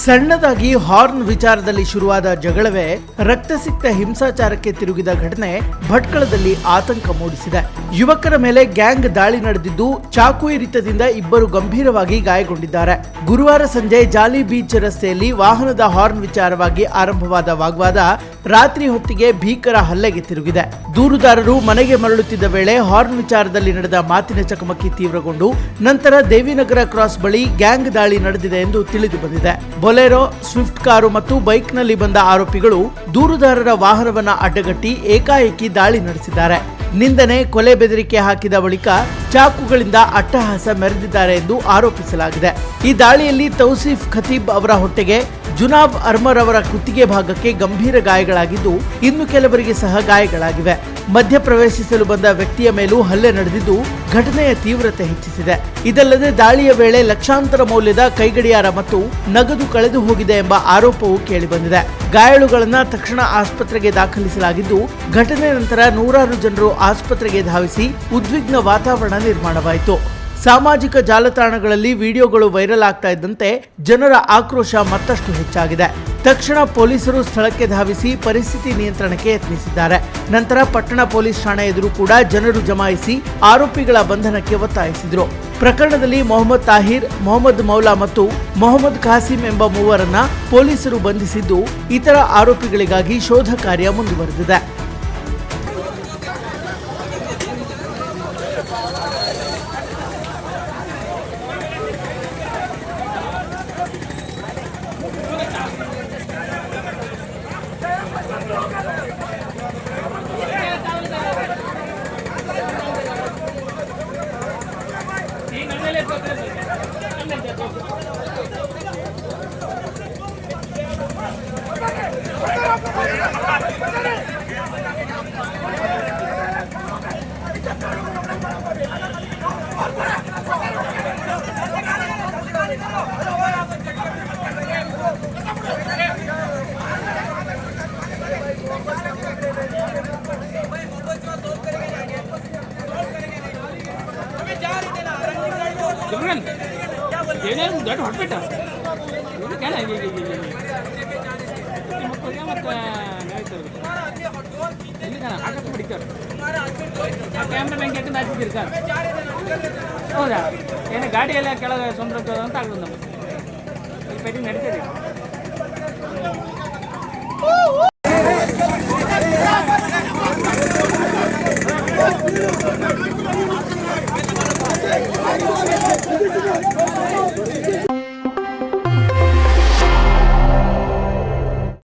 ಸಣ್ಣದಾಗಿ ಹಾರ್ನ್ ವಿಚಾರದಲ್ಲಿ ಶುರುವಾದ ಜಗಳವೇ ರಕ್ತಸಿಕ್ತ ಹಿಂಸಾಚಾರಕ್ಕೆ ತಿರುಗಿದ ಘಟನೆ ಭಟ್ಕಳದಲ್ಲಿ ಆತಂಕ ಮೂಡಿಸಿದೆ. ಯುವಕರ ಮೇಲೆ ಗ್ಯಾಂಗ್ ದಾಳಿ ನಡೆದಿದ್ದು ಚಾಕು ಇರಿತದಿಂದ ಇಬ್ಬರು ಗಂಭೀರವಾಗಿ ಗಾಯಗೊಂಡಿದ್ದಾರೆ. ಗುರುವಾರ ಸಂಜೆ ಜಾಲಿ ಬೀಚ್ ರಸ್ತೆಯಲ್ಲಿ ವಾಹನದ ಹಾರ್ನ್ ವಿಚಾರವಾಗಿ ಆರಂಭವಾದ ವಾಗ್ವಾದ ರಾತ್ರಿ ಹೊತ್ತಿಗೆ ಭೀಕರ ಹಲ್ಲೆಗೆ ತಿರುಗಿದೆ. ದೂರುದಾರರು ಮನೆಗೆ ಮರಳುತ್ತಿದ್ದ ವೇಳೆ ಹಾರ್ನ್ ವಿಚಾರದಲ್ಲಿ ನಡೆದ ಮಾತಿನ ಚಕಮಕಿ ತೀವ್ರಗೊಂಡು ನಂತರ ದೇವಿನಗರ ಕ್ರಾಸ್ ಬಳಿ ಗ್ಯಾಂಗ್ ದಾಳಿ ನಡೆದಿದೆ ಎಂದು ತಿಳಿದು ಬಂದಿದೆ. ಬೊಲೆರೋ, ಸ್ವಿಫ್ಟ್ ಕಾರು ಮತ್ತು ಬೈಕ್ನಲ್ಲಿ ಬಂದ ಆರೋಪಿಗಳು ದೂರುದಾರರ ವಾಹನವನ್ನ ಅಡ್ಡಗಟ್ಟಿ ಏಕಾಏಕಿ ದಾಳಿ ನಡೆಸಿದ್ದಾರೆ. ನಿಂದನೆ, ಕೊಲೆ ಬೆದರಿಕೆ ಹಾಕಿದ ಬಳಿಕ ಚಾಕುಗಳಿಂದ ಅಟ್ಟಹಾಸ ಮೆರೆದಿದ್ದಾರೆ ಎಂದು ಆರೋಪಿಸಲಾಗಿದೆ. ಈ ದಾಳಿಯಲ್ಲಿ ತೌಸೀಫ್ ಖತೀಬ್ ಅವರ ಹೊಟ್ಟೆಗೆ, ಜುನಾಬ್ ಅರ್ಮರ್ ಅವರ ಕುತ್ತಿಗೆ ಭಾಗಕ್ಕೆ ಗಂಭೀರ ಗಾಯಗಳಾಗಿದ್ದು ಇನ್ನು ಕೆಲವರಿಗೆ ಸಹ ಗಾಯಗಳಾಗಿವೆ. ಮಧ್ಯ ಪ್ರವೇಶಿಸಲು ಬಂದ ವ್ಯಕ್ತಿಯ ಮೇಲೂ ಹಲ್ಲೆ ನಡೆದಿದ್ದು ಘಟನೆಯ ತೀವ್ರತೆ ಹೆಚ್ಚಿಸಿದೆ. ಇದಲ್ಲದೆ ದಾಳಿಯ ವೇಳೆ ಲಕ್ಷಾಂತರ ಮೌಲ್ಯದ ಕೈಗಡಿಯಾರ ಮತ್ತು ನಗದು ಕಳೆದು ಹೋಗಿದೆ ಎಂಬ ಆರೋಪವೂ ಕೇಳಿಬಂದಿದೆ. ಗಾಯಾಳುಗಳನ್ನ ತಕ್ಷಣ ಆಸ್ಪತ್ರೆಗೆ ದಾಖಲಿಸಲಾಗಿದ್ದು ಘಟನೆ ನಂತರ ನೂರಾರು ಜನರು ಆಸ್ಪತ್ರೆಗೆ ಧಾವಿಸಿ ಉದ್ವಿಗ್ನ ವಾತಾವರಣ ನಿರ್ಮಾಣವಾಯಿತು. ಸಾಮಾಜಿಕ ಜಾಲತಾಣಗಳಲ್ಲಿ ವಿಡಿಯೋಗಳು ವೈರಲ್ ಆಗ್ತಾ ಇದ್ದಂತೆ ಜನರ ಆಕ್ರೋಶ ಮತ್ತಷ್ಟು ಹೆಚ್ಚಾಗಿದೆ. ತಕ್ಷಣ ಪೊಲೀಸರು ಸ್ಥಳಕ್ಕೆ ಧಾವಿಸಿ ಪರಿಸ್ಥಿತಿ ನಿಯಂತ್ರಣಕ್ಕೆ ಯತ್ನಿಸಿದ್ದಾರೆ. ನಂತರ ಪಟ್ಟಣ ಪೊಲೀಸ್ ಠಾಣೆ ಎದುರು ಕೂಡ ಜನರು ಜಮಾಯಿಸಿ ಆರೋಪಿಗಳ ಬಂಧನಕ್ಕೆ ಒತ್ತಾಯಿಸಿದರು. ಪ್ರಕರಣದಲ್ಲಿ ಮೊಹಮ್ಮದ್ ತಾಹಿರ್, ಮೊಹಮ್ಮದ್ ಮೌಲಾ ಮತ್ತು ಮೊಹಮ್ಮದ್ ಖಾಸಿಂ ಎಂಬ ಮೂವರನ್ನ ಪೊಲೀಸರು ಬಂಧಿಸಿದ್ದು ಇತರ ಆರೋಪಿಗಳಿಗಾಗಿ ಶೋಧ ಕಾರ್ಯ ಮುಂದುವರೆದಿದೆ. ಹೌದಾ, ಏನು ಗಾಡಿ ಎಲ್ಲ ಕೆಳಗೆ ಸೊಂದ್ರ ಅಂತ ಆಗ್ತದೆ. ನಮಗೆ ಪೇಟಿ ನಡೀತದೆ.